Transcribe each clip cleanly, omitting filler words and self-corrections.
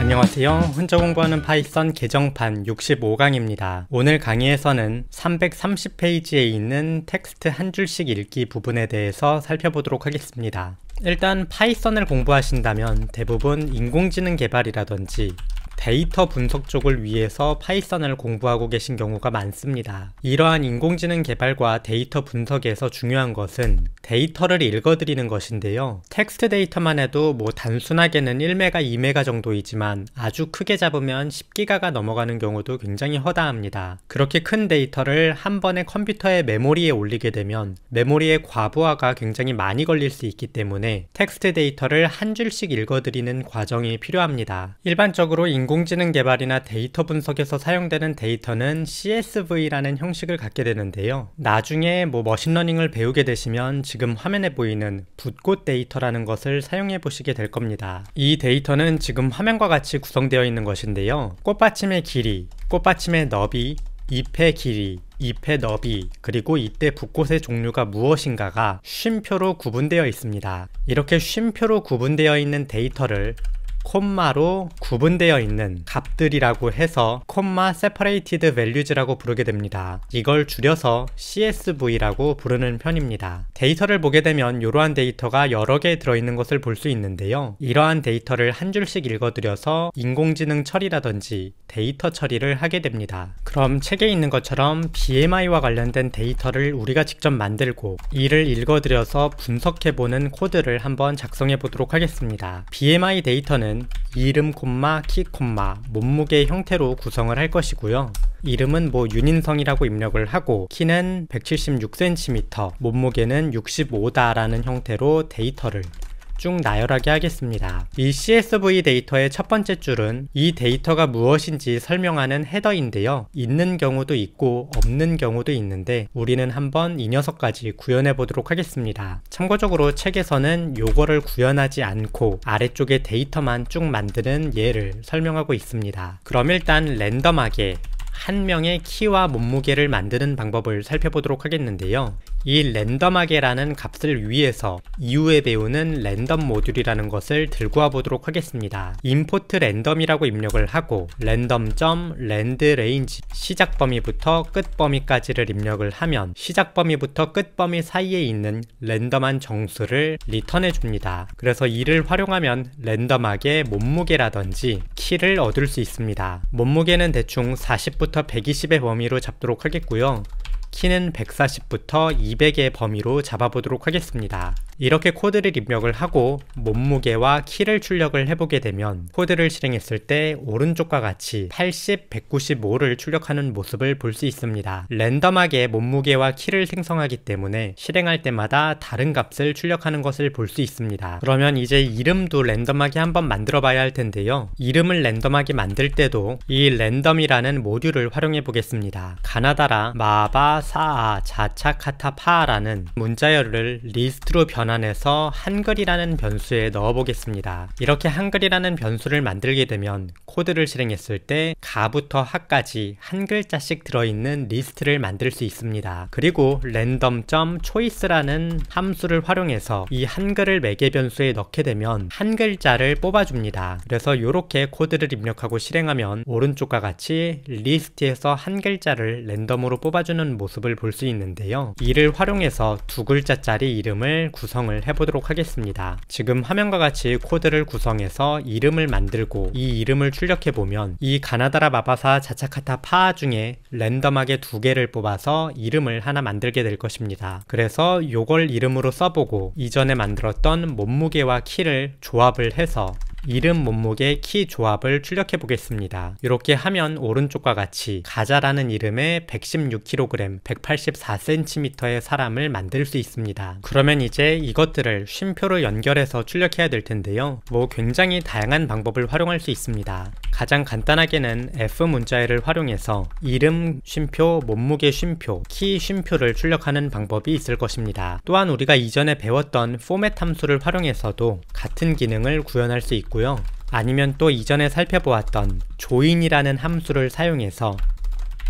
안녕하세요. 혼자 공부하는 파이썬 개정판 65강입니다. 오늘 강의에서는 330페이지에 있는 텍스트 한 줄씩 읽기 부분에 대해서 살펴보도록 하겠습니다. 일단 파이썬을 공부하신다면 대부분 인공지능 개발이라든지 데이터 분석 쪽을 위해서 파이썬을 공부하고 계신 경우가 많습니다. 이러한 인공지능 개발과 데이터 분석에서 중요한 것은 데이터를 읽어드리는 것인데요. 텍스트 데이터만 해도 단순하게는 1메가, 2메가 정도이지만 아주 크게 잡으면 10기가가 넘어가는 경우도 굉장히 허다합니다. 그렇게 큰 데이터를 한 번에 컴퓨터의 메모리에 올리게 되면 메모리의 과부하가 굉장히 많이 걸릴 수 있기 때문에 텍스트 데이터를 한 줄씩 읽어드리는 과정이 필요합니다. 일반적으로 인공지능 개발이나 데이터 분석에서 사용되는 데이터는 CSV라는 형식을 갖게 되는데요. 나중에 머신러닝을 배우게 되시면 지금 화면에 보이는 붓꽃 데이터라는 것을 사용해 보시게 될 겁니다. 이 데이터는 지금 화면과 같이 구성되어 있는 것인데요. 꽃받침의 길이, 꽃받침의 너비, 잎의 길이, 잎의 너비, 그리고 이때 붓꽃의 종류가 무엇인가가 쉼표로 구분되어 있습니다. 이렇게 쉼표로 구분되어 있는 데이터를 콤마로 구분되어 있는 값들이라고 해서 콤마 separated values라고 부르게 됩니다. 이걸 줄여서 CSV라고 부르는 편입니다. 데이터를 보게 되면 이러한 데이터가 여러 개 들어있는 것을 볼 수 있는데요. 이러한 데이터를 한 줄씩 읽어드려서 인공지능 처리라든지 데이터 처리를 하게 됩니다. 그럼 책에 있는 것처럼 BMI와 관련된 데이터를 우리가 직접 만들고 이를 읽어드려서 분석해보는 코드를 한번 작성해 보도록 하겠습니다. BMI 데이터는 이름, 키, 몸무게 형태로 구성을 할 것이고요. 이름은 윤인성이라고 입력을 하고 키는 176cm, 몸무게는 65다라는 형태로 데이터를 쭉 나열하게 하겠습니다. 이 CSV 데이터의 첫 번째 줄은 이 데이터가 무엇인지 설명하는 헤더인데요. 있는 경우도 있고 없는 경우도 있는데 우리는 한번 이 녀석까지 구현해 보도록 하겠습니다. 참고적으로 책에서는 요거를 구현하지 않고 아래쪽에 데이터만 쭉 만드는 예를 설명하고 있습니다. 그럼 일단 랜덤하게 한 명의 키와 몸무게를 만드는 방법을 살펴보도록 하겠는데요. 이 랜덤하게라는 값을 위해서 이후에 배우는 랜덤 모듈이라는 것을 들고 와 보도록 하겠습니다. import 랜덤이라고 입력을 하고 random.landrange 시작 범위부터 끝 범위까지를 입력을 하면 시작 범위부터 끝 범위 사이에 있는 랜덤한 정수를 리턴해 줍니다. 그래서 이를 활용하면 랜덤하게 몸무게라든지 키를 얻을 수 있습니다. 몸무게는 대충 40부터 120의 범위로 잡도록 하겠고요. 키는 140부터 200의 범위로 잡아보도록 하겠습니다. 이렇게 코드를 입력을 하고 몸무게와 키를 출력을 해보게 되면 코드를 실행했을 때 오른쪽과 같이 80, 195를 출력하는 모습을 볼 수 있습니다. 랜덤하게 몸무게와 키를 생성하기 때문에 실행할 때마다 다른 값을 출력하는 것을 볼 수 있습니다. 그러면 이제 이름도 랜덤하게 한번 만들어 봐야 할 텐데요. 이름을 랜덤하게 만들 때도 이 랜덤이라는 모듈을 활용해 보겠습니다. 가나다라, 마바, 사아, 자차, 카타, 파라는 문자열을 리스트로 변환해서 한글이라는 변수에 넣어 보겠습니다. 이렇게 한글이라는 변수를 만들게 되면 코드를 실행했을 때 가부터 하까지 한 글자씩 들어있는 리스트를 만들 수 있습니다. 그리고 random.choice라는 함수를 활용해서 이 한글을 매개 변수에 넣게 되면 한 글자를 뽑아줍니다. 그래서 이렇게 코드를 입력하고 실행하면 오른쪽과 같이 리스트에서 한 글자를 랜덤으로 뽑아주는 모습을 볼 수 있는데요. 이를 활용해서 두 글자짜리 이름을 구성을 해보도록 하겠습니다. 지금 화면과 같이 코드를 구성해서 이름을 만들고 이 이름을 출력해보면 이 가나다라, 마바사, 자차카타, 파 중에 랜덤하게 두 개를 뽑아서 이름을 하나 만들게 될 것입니다. 그래서 요걸 이름으로 써보고 이전에 만들었던 몸무게와 키를 조합을 해서 이름, 몸무게, 키 조합을 출력해 보겠습니다. 이렇게 하면 오른쪽과 같이 가자라는 이름의 116kg, 184cm의 사람을 만들 수 있습니다. 그러면 이제 이것들을 쉼표로 연결해서 출력해야 될 텐데요. 굉장히 다양한 방법을 활용할 수 있습니다. 가장 간단하게는 F 문자열을 활용해서 이름 쉼표, 몸무게 쉼표, 키 쉼표를 출력하는 방법이 있을 것입니다. 또한 우리가 이전에 배웠던 포맷 함수를 활용해서도 같은 기능을 구현할 수 있고요. 아니면 또 이전에 살펴보았던 join이라는 함수를 사용해서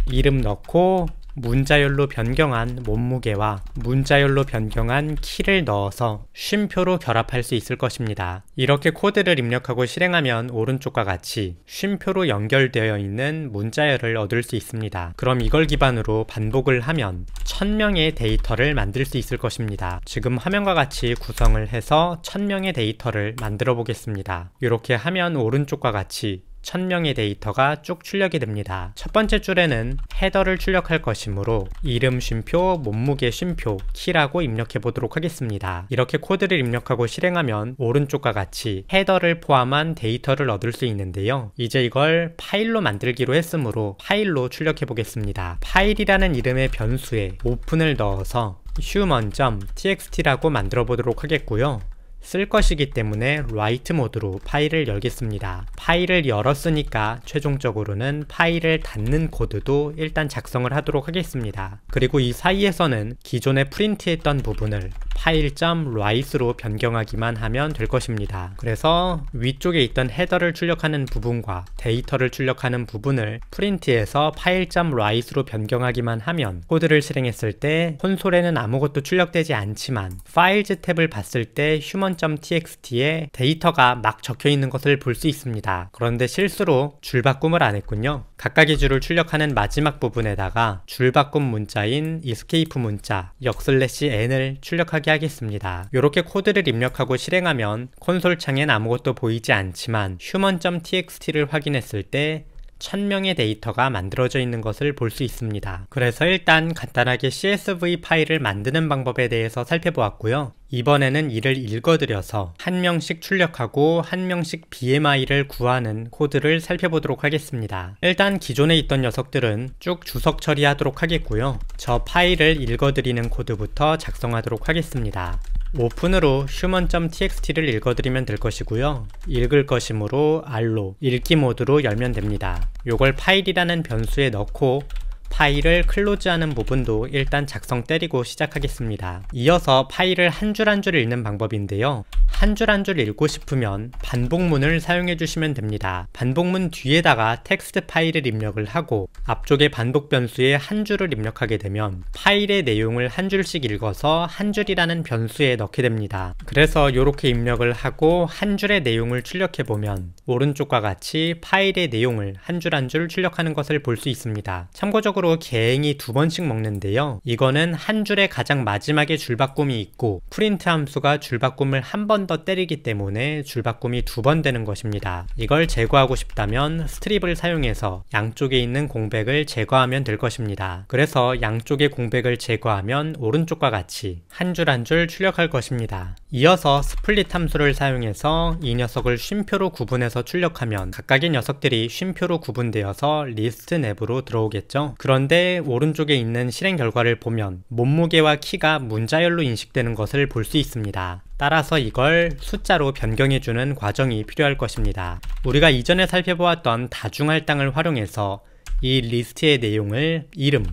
이름 넣고 문자열로 변경한 몸무게와 문자열로 변경한 키를 넣어서 쉼표로 결합할 수 있을 것입니다. 이렇게 코드를 입력하고 실행하면 오른쪽과 같이 쉼표로 연결되어 있는 문자열을 얻을 수 있습니다. 그럼 이걸 기반으로 반복을 하면 1000명의 데이터를 만들 수 있을 것입니다. 지금 화면과 같이 구성을 해서 1000명의 데이터를 만들어 보겠습니다. 이렇게 하면 오른쪽과 같이 1000명의 데이터가 쭉 출력이 됩니다. 첫 번째 줄에는 헤더를 출력할 것이므로 이름 쉼표, 몸무게 쉼표, 키라고 입력해 보도록 하겠습니다. 이렇게 코드를 입력하고 실행하면 오른쪽과 같이 헤더를 포함한 데이터를 얻을 수 있는데요. 이제 이걸 파일로 만들기로 했으므로 파일로 출력해 보겠습니다. 파일이라는 이름의 변수에 오픈을 넣어서 human.txt라고 만들어 보도록 하겠고요. 쓸 것이기 때문에 라이트 모드로 파일을 열겠습니다. 파일을 열었으니까 최종적으로는 파일을 닫는 코드도 일단 작성을 하도록 하겠습니다. 그리고 이 사이에서는 기존에 프린트했던 부분을 file.write로 변경하기만 하면 될 것입니다. 그래서 위쪽에 있던 헤더를 출력하는 부분과 데이터를 출력하는 부분을 프린트해서 file.write로 변경하기만 하면 코드를 실행했을 때 콘솔에는 아무것도 출력되지 않지만 파일즈 탭을 봤을 때 human.txt에 데이터가 막 적혀 있는 것을 볼 수 있습니다. 그런데 실수로 줄바꿈을 안 했군요. 각각의 줄을 출력하는 마지막 부분에다가 줄바꿈 문자인 escape 문자 \n을 출력하게 하겠습니다. 이렇게 코드를 입력하고 실행하면 콘솔 창엔 아무것도 보이지 않지만 human.txt를 확인했을 때 1000명의 데이터가 만들어져 있는 것을 볼 수 있습니다. 그래서 일단 간단하게 CSV 파일을 만드는 방법에 대해서 살펴보았고요. 이번에는 이를 읽어드려서 한 명씩 출력하고 한 명씩 BMI를 구하는 코드를 살펴보도록 하겠습니다. 일단 기존에 있던 녀석들은 쭉 주석 처리하도록 하겠고요. 저 파일을 읽어드리는 코드부터 작성하도록 하겠습니다. 오픈으로 human.txt를 읽어드리면 될 것이고요. 읽을 것이므로 r로 읽기 모드로 열면 됩니다. 요걸 파일이라는 변수에 넣고 파일을 클로즈하는 부분도 일단 작성 때리고 시작하겠습니다. 이어서 파일을 한 줄 한 줄 읽는 방법인데요. 한 줄 한 줄 읽고 싶으면 반복문을 사용해 주시면 됩니다. 반복문 뒤에다가 텍스트 파일을 입력을 하고 앞쪽에 반복 변수에 한 줄을 입력하게 되면 파일의 내용을 한 줄씩 읽어서 한 줄이라는 변수에 넣게 됩니다. 그래서 이렇게 입력을 하고 한 줄의 내용을 출력해 보면 오른쪽과 같이 파일의 내용을 한 줄 한 줄 출력하는 것을 볼 수 있습니다. 참고적으로 개행이 2번씩 먹는데요. 이거는 한 줄의 가장 마지막에 줄바꿈이 있고 프린트 함수가 줄바꿈을 한 번 더 때리기 때문에 줄바꿈이 2번 되는 것입니다. 이걸 제거하고 싶다면 스트립을 사용해서 양쪽에 있는 공백을 제거하면 될 것입니다. 그래서 양쪽의 공백을 제거하면 오른쪽과 같이 한 줄 한 줄 출력할 것입니다. 이어서 스플릿 함수를 사용해서 이 녀석을 쉼표로 구분해서 출력하면 각각의 녀석들이 쉼표로 구분되어서 리스트 내부로 들어오겠죠. 그런데 오른쪽에 있는 실행 결과를 보면 몸무게와 키가 문자열로 인식되는 것을 볼 수 있습니다. 따라서 이걸 숫자로 변경해주는 과정이 필요할 것입니다. 우리가 이전에 살펴보았던 다중할당을 활용해서 이 리스트의 내용을 이름,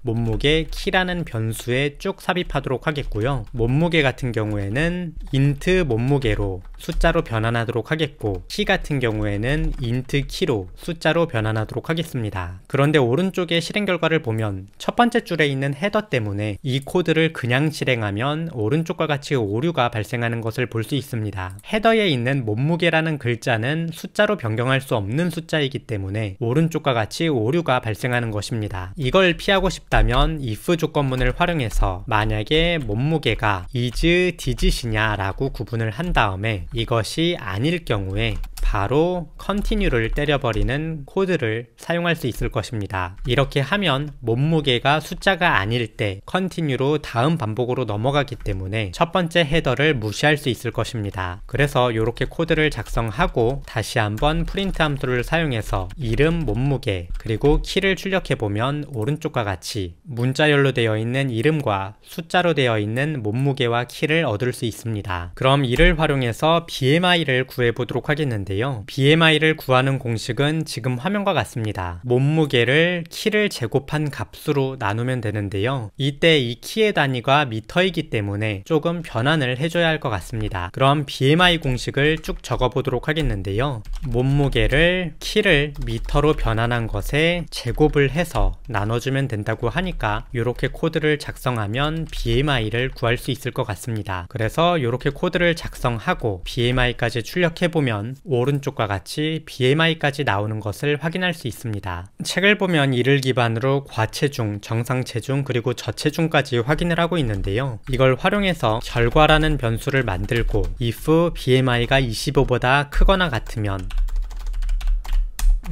몸무게, 키라는 변수에 쭉 삽입하도록 하겠고요. 몸무게 같은 경우에는 int 몸무게로 숫자로 변환하도록 하겠고 키 같은 경우에는 int 키로 숫자로 변환하도록 하겠습니다. 그런데 오른쪽에 실행 결과를 보면 첫 번째 줄에 있는 헤더 때문에 이 코드를 그냥 실행하면 오른쪽과 같이 오류가 발생하는 것을 볼 수 있습니다. 헤더에 있는 몸무게라는 글자는 숫자로 변경할 수 없는 숫자이기 때문에 오른쪽과 같이 오류가 발생하는 것입니다. 이걸 피하고 싶다면 if 조건문을 활용해서 만약에 몸무게가 is digit이냐 라고 구분을 한 다음에 이것이 아닐 경우에 바로 continue를 때려버리는 코드를 사용할 수 있을 것입니다. 이렇게 하면 몸무게가 숫자가 아닐 때 continue로 다음 반복으로 넘어가기 때문에 첫 번째 헤더를 무시할 수 있을 것입니다. 그래서 이렇게 코드를 작성하고 다시 한번 프린트 함수를 사용해서 이름, 몸무게, 그리고 키를 출력해보면 오른쪽과 같이 문자열로 되어 있는 이름과 숫자로 되어 있는 몸무게와 키를 얻을 수 있습니다. 그럼 이를 활용해서 BMI를 구해보도록 하겠는데요. 되는데요. BMI를 구하는 공식은 지금 화면과 같습니다. 몸무게를 키를 제곱한 값수로 나누면 되는데요. 이때 이 키의 단위가 미터이기 때문에 조금 변환을 해줘야 할 것 같습니다. 그럼 BMI 공식을 쭉 적어보도록 하겠는데요. 몸무게를 키를 미터로 변환한 것에 제곱을 해서 나눠주면 된다고 하니까 이렇게 코드를 작성하면 BMI를 구할 수 있을 것 같습니다. 그래서 이렇게 코드를 작성하고 BMI까지 출력해보면 오른쪽과 같이 BMI까지 나오는 것을 확인할 수 있습니다. 책을 보면 이를 기반으로 과체중, 정상체중, 그리고 저체중까지 확인을 하고 있는데요. 이걸 활용해서 결과라는 변수를 만들고 if BMI가 25보다 크거나 같으면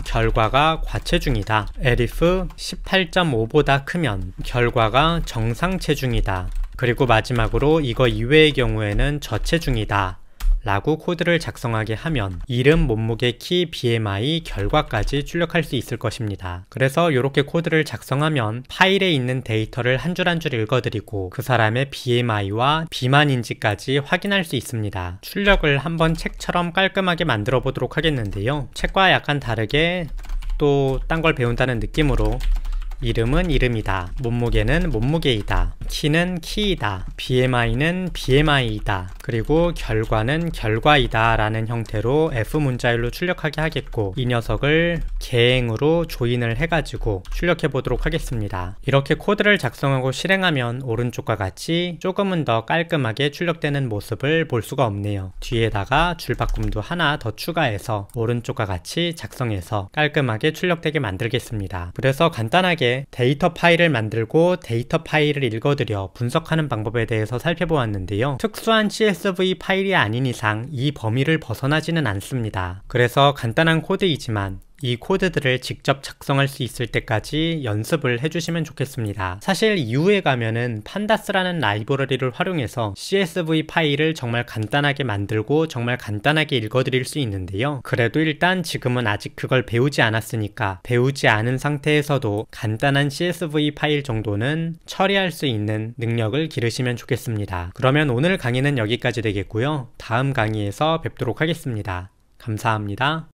결과가 과체중이다. elif 18.5보다 크면 결과가 정상체중이다. 그리고 마지막으로 이거 이외의 경우에는 저체중이다 라고 코드를 작성하게 하면 이름, 몸무게, 키, BMI, 결과까지 출력할 수 있을 것입니다. 그래서 이렇게 코드를 작성하면 파일에 있는 데이터를 한 줄 한 줄 읽어드리고 그 사람의 BMI와 비만인지까지 확인할 수 있습니다. 출력을 한번 책처럼 깔끔하게 만들어 보도록 하겠는데요. 책과 약간 다르게 또 딴 걸 배운다는 느낌으로 이름은 이름이다. 몸무게는 몸무게이다. 키는 키이다. BMI는 BMI이다. 그리고 결과는 결과이다 라는 형태로 F문자열로 출력하게 하겠고 이 녀석을 개행으로 조인을 해가지고 출력해 보도록 하겠습니다. 이렇게 코드를 작성하고 실행하면 오른쪽과 같이 조금은 더 깔끔하게 출력되는 모습을 볼 수가 없네요. 뒤에다가 줄바꿈도 하나 더 추가해서 오른쪽과 같이 작성해서 깔끔하게 출력되게 만들겠습니다. 그래서 간단하게 데이터 파일을 만들고 데이터 파일을 읽어드려 분석하는 방법에 대해서 살펴보았는데요. 특수한 CSV 파일이 아닌 이상 이 범위를 벗어나지는 않습니다. 그래서 간단한 코드이지만 이 코드들을 직접 작성할 수 있을 때까지 연습을 해주시면 좋겠습니다. 사실 이후에 가면은 판다스라는 라이브러리를 활용해서 CSV 파일을 정말 간단하게 만들고 정말 간단하게 읽어드릴 수 있는데요. 그래도 일단 지금은 아직 그걸 배우지 않았으니까 배우지 않은 상태에서도 간단한 CSV 파일 정도는 처리할 수 있는 능력을 기르시면 좋겠습니다. 그러면 오늘 강의는 여기까지 되겠고요. 다음 강의에서 뵙도록 하겠습니다. 감사합니다.